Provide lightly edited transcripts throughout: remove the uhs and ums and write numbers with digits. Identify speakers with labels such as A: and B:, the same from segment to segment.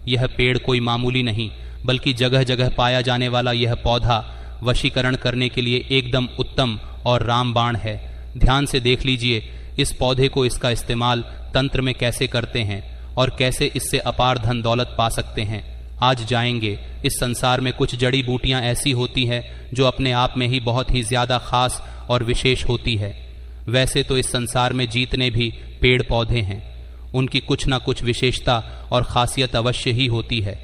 A: यह पेड़ कोई मामूली नहीं, बल्कि जगह जगह पाया जाने वाला यह पौधा वशीकरण करने के लिए एकदम उत्तम और रामबाण है। ध्यान से देख लीजिए इस पौधे को, इसका इस्तेमाल तंत्र में कैसे करते हैं और कैसे इससे अपार धन दौलत पा सकते हैं। आज जाएंगे। इस संसार में कुछ जड़ी बूटियां ऐसी होती है जो अपने आप में ही बहुत ही ज्यादा खास और विशेष होती है। वैसे तो इस संसार में जितने भी पेड़ पौधे हैं उनकी कुछ ना कुछ विशेषता और खासियत अवश्य ही होती है।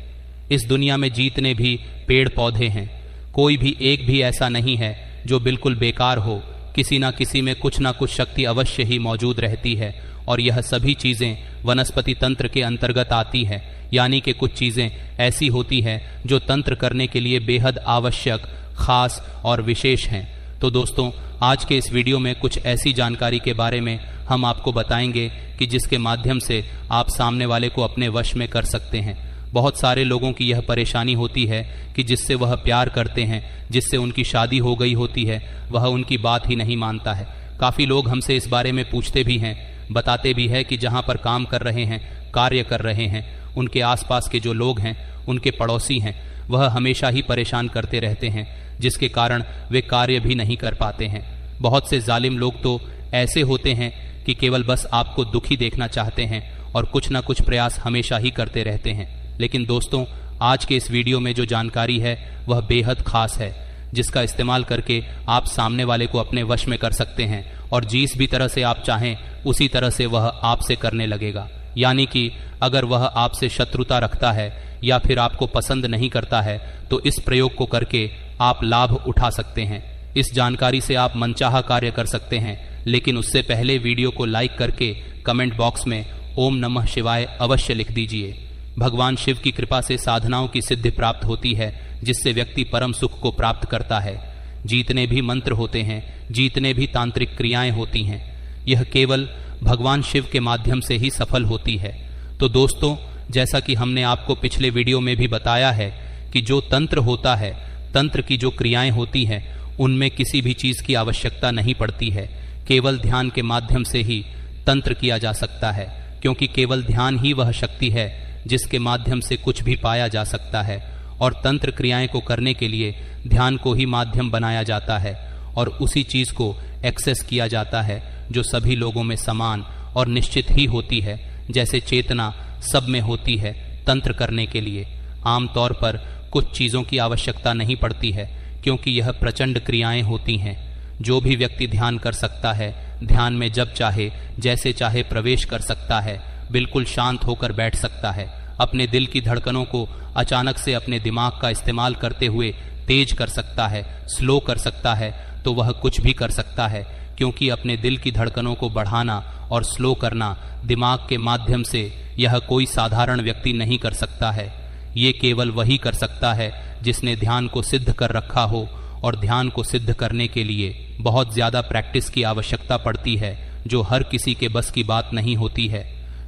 A: इस दुनिया में जितने भी पेड़ पौधे हैं कोई भी एक भी ऐसा नहीं है जो बिल्कुल बेकार हो। किसी ना किसी में कुछ ना कुछ शक्ति अवश्य ही मौजूद रहती है और यह सभी चीजें वनस्पति तंत्र के अंतर्गत आती है। यानी कि कुछ चीजें ऐसी होती हैं जो तंत्र करने के लिए बेहद आवश्यक, खास और विशेष हैं। तो दोस्तों, आज के इस वीडियो में कुछ ऐसी जानकारी के बारे में हम आपको बताएंगे कि जिसके माध्यम से आप सामने वाले को अपने वश में कर सकते हैं। बहुत सारे लोगों की यह परेशानी होती है कि जिससे वह प्यार करते हैं, जिससे उनकी शादी हो गई होती है, वह उनकी बात ही नहीं मानता है। काफ़ी लोग हमसे इस बारे में पूछते भी हैं, बताते भी हैं कि जहाँ पर काम कर रहे हैं, कार्य कर रहे हैं, उनके आसपास के जो लोग हैं, उनके पड़ोसी हैं, वह हमेशा ही परेशान करते रहते हैं, जिसके कारण वे कार्य भी नहीं कर पाते हैं। बहुत से जालिम लोग तो ऐसे होते हैं कि केवल बस आपको दुखी देखना चाहते हैं और कुछ ना कुछ प्रयास हमेशा ही करते रहते हैं। लेकिन दोस्तों, आज के इस वीडियो में जो जानकारी है वह बेहद खास है, जिसका इस्तेमाल करके आप सामने वाले को अपने वश में कर सकते हैं और जिस भी तरह से आप चाहें उसी तरह से वह आपसे करने लगेगा। यानी कि अगर वह आपसे शत्रुता रखता है या फिर आपको पसंद नहीं करता है तो इस प्रयोग को करके आप लाभ उठा सकते हैं। इस जानकारी से आप मनचाहा कार्य कर सकते हैं, लेकिन उससे पहले वीडियो को लाइक करके कमेंट बॉक्स में ओम नमः शिवाय अवश्य लिख दीजिए। भगवान शिव की कृपा से साधनाओं की सिद्धि प्राप्त होती है, जिससे व्यक्ति परम सुख को प्राप्त करता है। जितने भी मंत्र होते हैं, जितने भी तांत्रिक क्रियाएं होती हैं, यह केवल भगवान शिव के माध्यम से ही सफल होती है। तो दोस्तों, जैसा कि हमने आपको पिछले वीडियो में भी बताया है कि जो तंत्र होता है, तंत्र की जो क्रियाएं होती हैं, उनमें किसी भी चीज की आवश्यकता नहीं पड़ती है। केवल ध्यान के माध्यम से ही तंत्र किया जा सकता है, क्योंकि केवल ध्यान ही वह शक्ति है जिसके माध्यम से कुछ भी पाया जा सकता है। और तंत्र क्रियाएं को करने के लिए ध्यान को ही माध्यम बनाया जाता है और उसी चीज को एक्सेस किया जाता है जो सभी लोगों में समान और निश्चित ही होती है। जैसे चेतना सब में होती है तंत्र करने के लिए। आमतौर पर कुछ चीजों की आवश्यकता नहीं पड़ती है, क्योंकि यह प्रचंड क्रियाएं होती हैं। जो भी व्यक्ति ध्यान कर सकता है, ध्यान में जब चाहे जैसे चाहे प्रवेश कर सकता है, बिल्कुल शांत होकर बैठ सकता है। अपने दिल की धड़कनों को अचानक से अपने दिमाग का इस्तेमाल करते हुए तेज कर सकता है, स्लो कर सकता है, तो वह कुछ भी कर सकता है, क्योंकि अपने दिल की धड़कनों को बढ़ाना और स्लो करना दिमाग के माध्यम से यह कोई साधारण व्यक्ति नहीं कर सकता है। ये केवल वही कर सकता है जिसने ध्यान को सिद्ध कर रखा हो, और ध्यान को सिद्ध करने के लिए बहुत ज्यादा प्रैक्टिस की आवश्यकता पड़ती है, जो हर किसी के बस की बात नहीं होती है।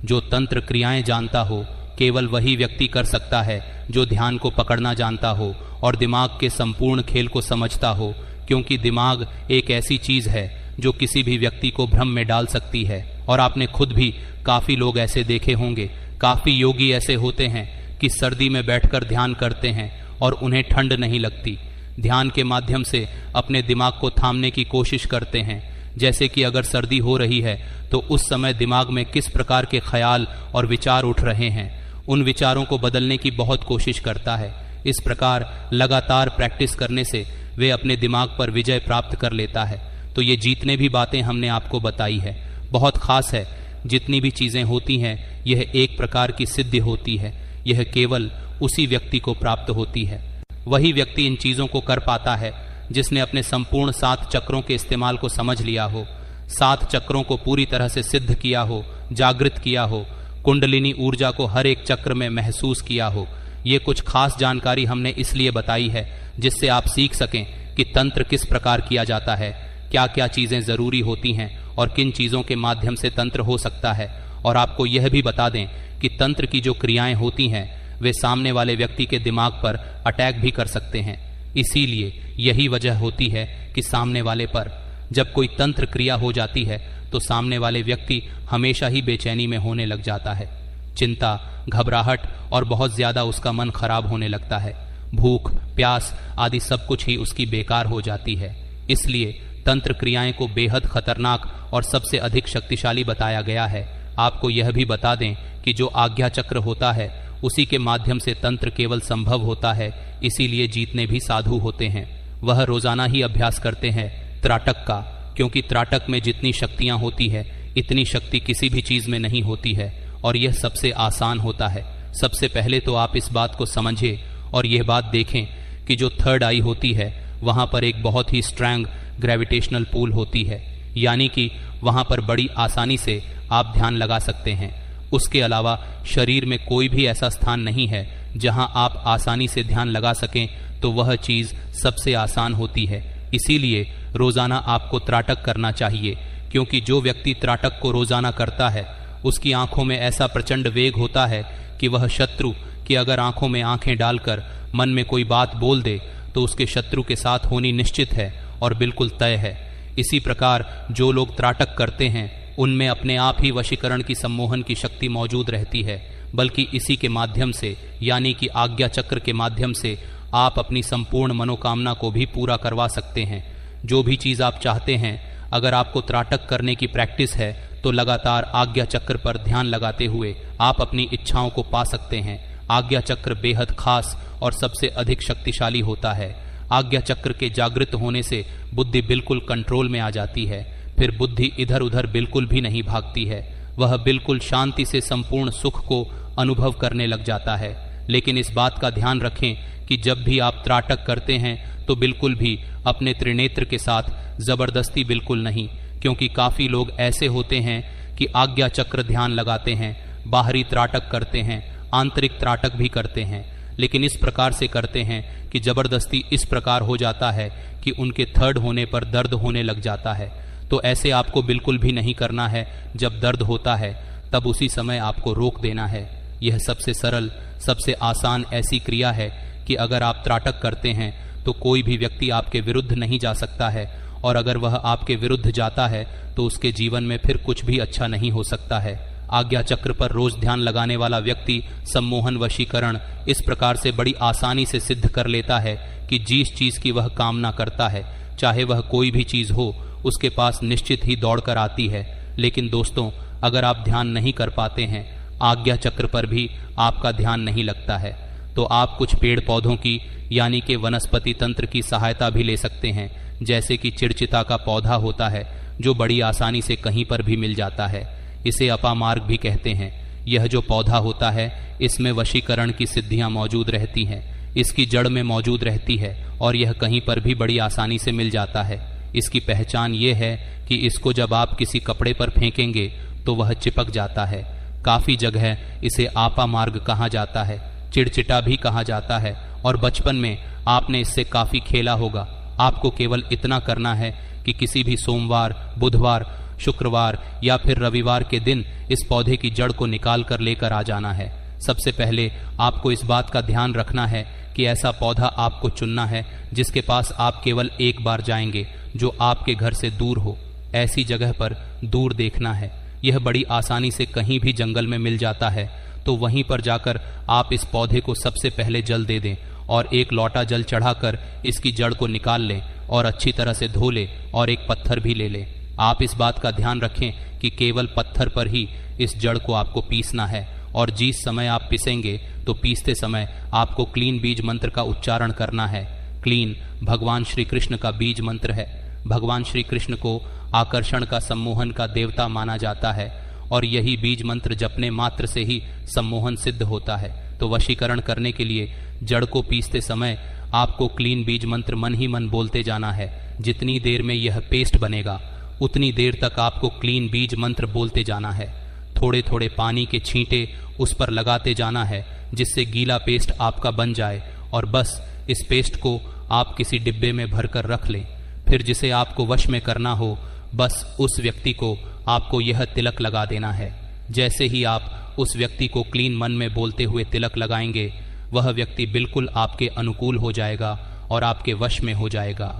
A: जो तंत्र क्रियाएं जानता हो केवल वही व्यक्ति कर सकता है जो ध्यान को पकड़ना जानता हो और दिमाग के संपूर्ण खेल को समझता हो, क्योंकि दिमाग एक ऐसी चीज है जो किसी भी व्यक्ति को भ्रम में डाल सकती है। और आपने खुद भी काफी लोग ऐसे देखे होंगे, काफी योगी ऐसे होते हैं कि सर्दी में बैठकर ध्यान करते हैं और उन्हें ठंड नहीं लगती। ध्यान के माध्यम से अपने दिमाग को थामने की कोशिश करते हैं। जैसे कि अगर सर्दी हो रही है तो उस समय दिमाग में किस प्रकार के ख्याल और विचार उठ रहे हैं, उन विचारों को बदलने की बहुत कोशिश करता है। इस प्रकार लगातार प्रैक्टिस करने से वे अपने दिमाग पर विजय प्राप्त कर लेता है। तो ये जितने भी बातें हमने आपको बताई है बहुत खास है। जितनी भी चीजें होती हैं यह एक प्रकार की सिद्धि होती है। यह केवल उसी व्यक्ति को प्राप्त होती है। वही व्यक्ति इन चीजों को कर पाता है जिसने अपने संपूर्ण 7 चक्रों के इस्तेमाल को समझ लिया हो, 7 चक्रों को पूरी तरह से सिद्ध किया हो, जागृत किया हो, कुंडलिनी ऊर्जा को हर एक चक्र में महसूस किया हो। ये कुछ खास जानकारी हमने इसलिए बताई है जिससे आप सीख सकें कि तंत्र किस प्रकार किया जाता है, क्या क्या चीजें जरूरी होती हैं और किन चीजों के माध्यम से तंत्र हो सकता है। और आपको यह भी बता दें कि तंत्र की जो क्रियाएं होती हैं वे सामने वाले व्यक्ति के दिमाग पर अटैक भी कर सकते हैं। इसीलिए यही वजह होती है कि सामने वाले पर जब कोई तंत्र क्रिया हो जाती है तो सामने वाले व्यक्ति हमेशा ही बेचैनी में होने लग जाता है। चिंता, घबराहट और बहुत ज्यादा उसका मन खराब होने लगता है। भूख, प्यास आदि सब कुछ ही उसकी बेकार हो जाती है। इसलिए तंत्र क्रियाएं को बेहद खतरनाक और सबसे अधिक शक्तिशाली बताया गया है। आपको यह भी बता दें कि जो आज्ञा चक्र होता है उसी के माध्यम से तंत्र केवल संभव होता है, इसीलिए जीतने भी साधु होते हैं। वह रोजाना ही अभ्यास करते हैं त्राटक का, क्योंकि त्राटक में जितनी शक्तियां होती है इतनी शक्ति किसी भी चीज में नहीं होती है और यह सबसे आसान होता है। सबसे पहले तो आप इस बात को समझें और यह बात देखें कि जो थर्ड आई होती है वहां पर एक बहुत ही स्ट्रॉन्ग ग्रेविटेशनल पुल होती है, यानी कि वहां पर बड़ी आसानी से आप ध्यान लगा सकते हैं। उसके अलावा शरीर में कोई भी ऐसा स्थान नहीं है जहां आप आसानी से ध्यान लगा सकें, तो वह चीज सबसे आसान होती है। इसीलिए रोजाना आपको त्राटक करना चाहिए, क्योंकि जो व्यक्ति त्राटक को रोजाना करता है उसकी आंखों में ऐसा प्रचंड वेग होता है कि वह शत्रु की अगर आंखों में आंखें डालकर मन में कोई बात बोल दे तो उसके शत्रु के साथ होनी निश्चित है और बिल्कुल तय है। इसी प्रकार जो लोग त्राटक करते हैं उनमें अपने आप ही वशीकरण की सम्मोहन की शक्ति मौजूद रहती है, बल्कि इसी के माध्यम से यानी कि आज्ञा चक्र के माध्यम से आप अपनी संपूर्ण मनोकामना को भी पूरा करवा सकते हैं। जो भी चीज आप चाहते हैं, अगर आपको त्राटक करने की प्रैक्टिस है तो लगातार आज्ञा चक्र पर ध्यान लगाते हुए आप अपनी इच्छाओं को पा सकते हैं। आज्ञा चक्र बेहद खास और सबसे अधिक शक्तिशाली होता है। आज्ञा चक्र के जागृत होने से बुद्धि बिल्कुल कंट्रोल में आ जाती है। फिर बुद्धि इधर उधर बिल्कुल भी नहीं भागती है, वह बिल्कुल शांति से संपूर्ण सुख को अनुभव करने लग जाता है। लेकिन इस बात का ध्यान रखें कि जब भी आप त्राटक करते हैं तो बिल्कुल भी अपने त्रिनेत्र के साथ जबरदस्ती बिल्कुल नहीं, क्योंकि काफी लोग ऐसे होते हैं कि आज्ञा चक्र ध्यान लगाते हैं, बाहरी त्राटक करते हैं, आंतरिक त्राटक भी करते हैं, लेकिन इस प्रकार से करते हैं कि जबरदस्ती इस प्रकार हो जाता है कि उनके थर्ड होने पर दर्द होने लग जाता है। तो ऐसे आपको बिल्कुल भी नहीं करना है। जब दर्द होता है तब उसी समय आपको रोक देना है। यह सबसे सरल, सबसे आसान ऐसी क्रिया है कि अगर आप त्राटक करते हैं तो कोई भी व्यक्ति आपके विरुद्ध नहीं जा सकता है, और अगर वह आपके विरुद्ध जाता है तो उसके जीवन में फिर कुछ भी अच्छा नहीं हो सकता है। आज्ञा चक्र पर रोज ध्यान लगाने वाला व्यक्ति सम्मोहन वशीकरण इस प्रकार से बड़ी आसानी से सिद्ध कर लेता है कि जिस चीज की वह कामना करता है, चाहे वह कोई भी चीज हो, उसके पास निश्चित ही दौड़कर आती है। लेकिन दोस्तों, अगर आप ध्यान नहीं कर पाते हैं, आज्ञा चक्र पर भी आपका ध्यान नहीं लगता है, तो आप कुछ पेड़ पौधों की यानी कि वनस्पति तंत्र की सहायता भी ले सकते हैं। जैसे कि चिड़चिता का पौधा होता है जो बड़ी आसानी से कहीं पर भी मिल जाता है, इसे अपामार्ग भी कहते हैं। यह जो पौधा होता है इसमें वशीकरण की सिद्धियां मौजूद रहती हैं, इसकी जड़ में मौजूद रहती है और यह कहीं पर भी बड़ी आसानी से मिल जाता है। इसकी पहचान ये है कि इसको जब आप किसी कपड़े पर फेंकेंगे तो वह चिपक जाता है। काफी जगह इसे आपा मार्ग कहा जाता है, चिड़चिटा भी कहा जाता है, और बचपन में आपने इससे काफी खेला होगा। आपको केवल इतना करना है कि किसी भी सोमवार, बुधवार, शुक्रवार या फिर रविवार के दिन इस पौधे की जड़ को निकाल कर लेकर आ जाना है। सबसे पहले आपको इस बात का ध्यान रखना है कि ऐसा पौधा आपको चुनना है जिसके पास आप केवल एक बार जाएंगे, जो आपके घर से दूर हो। ऐसी जगह पर दूर देखना है। यह बड़ी आसानी से कहीं भी जंगल में मिल जाता है, तो वहीं पर जाकर आप इस पौधे को सबसे पहले जल दे दें और एक लोटा जल चढ़ाकर इसकी जड़ को निकाल लें और अच्छी तरह से धो लें और एक पत्थर भी ले लें। आप इस बात का ध्यान रखें कि केवल पत्थर पर ही इस जड़ को आपको पीसना है, और जिस समय आप पिसेंगे तो पीसते समय आपको क्लीन बीज मंत्र का उच्चारण करना है। क्लीन भगवान श्री कृष्ण का बीज मंत्र है। भगवान श्री कृष्ण को आकर्षण का, सम्मोहन का देवता माना जाता है, और यही बीज मंत्र जपने मात्र से ही सम्मोहन सिद्ध होता है। तो वशीकरण करने के लिए जड़ को पीसते समय आपको क्लीन बीज मंत्र मन ही मन बोलते जाना है। जितनी देर में यह पेस्ट बनेगा उतनी देर तक आपको क्लीन बीज मंत्र बोलते जाना है। थोड़े थोड़े पानी के छींटे उस पर लगाते जाना है जिससे गीला पेस्ट आपका बन जाए, और बस इस पेस्ट को आप किसी डिब्बे में भरकर रख लें। फिर जिसे आपको वश में करना हो, बस उस व्यक्ति को आपको यह तिलक लगा देना है। जैसे ही आप उस व्यक्ति को क्लीन मन में बोलते हुए तिलक लगाएंगे, वह व्यक्ति बिल्कुल आपके अनुकूल हो जाएगा और आपके वश में हो जाएगा।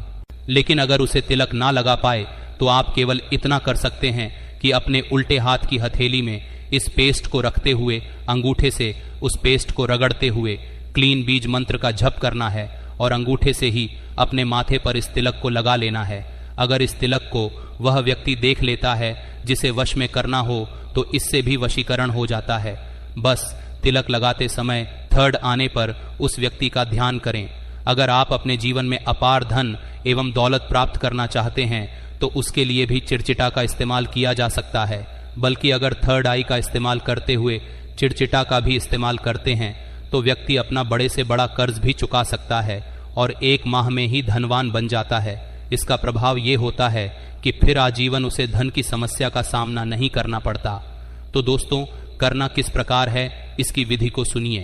A: लेकिन अगर उसे तिलक ना लगा पाए तो आप केवल इतना कर सकते हैं कि अपने उल्टे हाथ की हथेली में इस पेस्ट को रखते हुए अंगूठे से उस पेस्ट को रगड़ते हुए क्लीन बीज मंत्र का जप करना है और अंगूठे से ही अपने माथे पर इस तिलक को लगा लेना है। अगर इस तिलक को वह व्यक्ति देख लेता है जिसे वश में करना हो तो इससे भी वशीकरण हो जाता है। बस तिलक लगाते समय थर्ड आने पर उस व्यक्ति का ध्यान करें। अगर आप अपने जीवन में अपार धन एवं दौलत प्राप्त करना चाहते हैं तो उसके लिए भी चिड़चिटा का इस्तेमाल किया जा सकता है। बल्कि अगर थर्ड आई का इस्तेमाल करते हुए चिड़चिटा का भी इस्तेमाल करते हैं तो व्यक्ति अपना बड़े से बड़ा कर्ज भी चुका सकता है और 1 माह में ही धनवान बन जाता है। इसका प्रभाव ये होता है कि फिर आजीवन उसे धन की समस्या का सामना नहीं करना पड़ता। तो दोस्तों, करना किस प्रकार है इसकी विधि को सुनिए।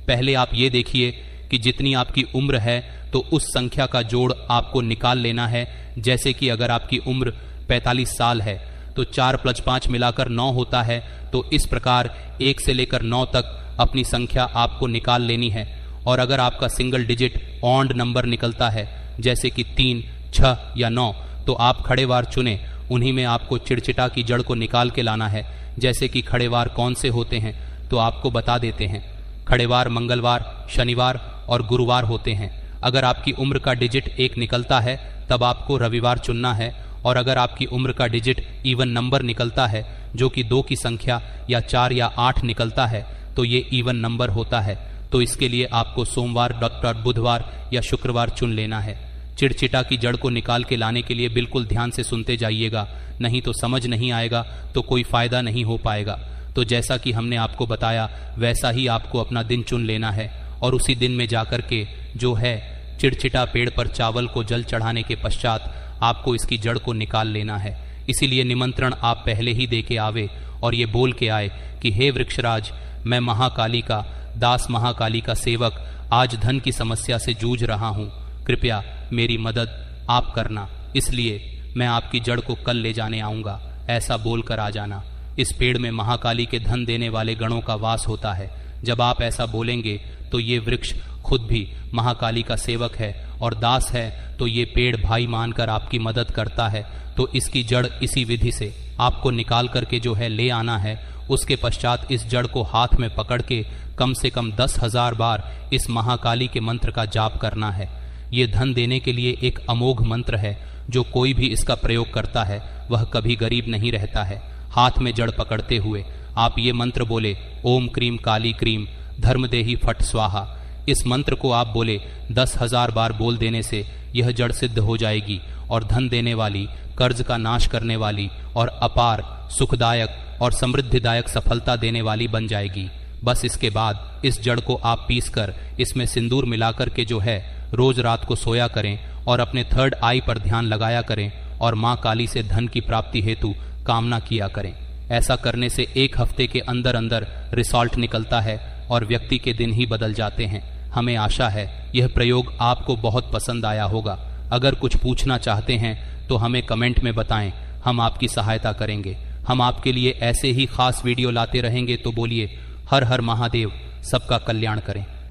A: पहले आप ये देखिए कि जितनी आपकी उम्र है तो उस संख्या का जोड़ आपको निकाल लेना है। जैसे कि अगर आपकी उम्र 45 साल है तो 4 + 5 मिलाकर 9 होता है। तो इस प्रकार 1 से लेकर 9 तक अपनी संख्या आपको निकाल लेनी है। और अगर आपका सिंगल डिजिट ऑड नंबर निकलता है जैसे कि 3, 6 या 9 तो आप खड़े वार चुने, उन्हीं में आपको चिड़चिटा की जड़ को निकाल के लाना है। जैसे कि खड़े वार कौन से होते हैं तो आपको बता देते हैं। खड़े वार मंगलवार, शनिवार और गुरुवार होते हैं। अगर आपकी उम्र का डिजिट 1 निकलता है तब आपको रविवार चुनना है। और अगर आपकी उम्र का डिजिट इवन नंबर निकलता है जो कि 2 की संख्या या 4 या 8 निकलता है तो ये इवन नंबर होता है। तो इसके लिए आपको सोमवार, बुधवार या शुक्रवार चुन लेना है। चिड़चिटा की जड़ को निकाल के लाने के लिए बिल्कुल ध्यान से सुनते जाइएगा, नहीं तो समझ नहीं आएगा तो कोई फायदा नहीं हो पाएगा। तो जैसा कि हमने आपको बताया वैसा ही आपको अपना दिन चुन लेना है और उसी दिन में जाकर के जो है चिड़चिटा पेड़ पर चावल को जल चढ़ाने के पश्चात आपको इसकी जड़ को निकाल लेना है। इसीलिए निमंत्रण आप पहले ही दे के आवे और ये बोल के आए कि हे वृक्षराज, मैं महाकाली का दास, महाकाली का सेवक आज धन की समस्या से जूझ रहा हूँ, कृपया मेरी मदद आप करना, इसलिए मैं आपकी जड़ को कल ले जाने आऊँगा। ऐसा बोल कर आ जाना। इस पेड़ में महाकाली के धन देने वाले गणों का वास होता है। जब आप ऐसा बोलेंगे तो ये वृक्ष खुद भी महाकाली का सेवक है और दास है, तो ये पेड़ भाई मानकर आपकी मदद करता है। तो इसकी जड़ इसी विधि से आपको निकाल करके जो है ले आना है। उसके पश्चात इस जड़ को हाथ में पकड़ के कम से कम 10,000 बार इस महाकाली के मंत्र का जाप करना है। ये धन देने के लिए एक अमोघ मंत्र है। जो कोई भी इसका प्रयोग करता है वह कभी गरीब नहीं रहता है। हाथ में जड़ पकड़ते हुए आप ये मंत्र बोले, ओम क्रीम काली क्रीम धर्मदेही फट स्वाहा। इस मंत्र को आप बोले 10,000 बार बोल देने से यह जड़ सिद्ध हो जाएगी और धन देने वाली, कर्ज का नाश करने वाली और अपार सुखदायक और समृद्धिदायक सफलता देने वाली बन जाएगी। बस इसके बाद इस जड़ को आप पीसकर इसमें सिंदूर मिलाकर के जो है रोज रात को सोया करें और अपने थर्ड आई पर ध्यान लगाया करें और माँ काली से धन की प्राप्ति हेतु कामना किया करें। ऐसा करने से 1 हफ्ते के अंदर अंदर रिजल्ट निकलता है और व्यक्ति के दिन ही बदल जाते हैं। हमें आशा है यह प्रयोग आपको बहुत पसंद आया होगा। अगर कुछ पूछना चाहते हैं तो हमें कमेंट में बताएं, हम आपकी सहायता करेंगे। हम आपके लिए ऐसे ही खास वीडियो लाते रहेंगे। तो बोलिए हर हर महादेव, सबका कल्याण करें।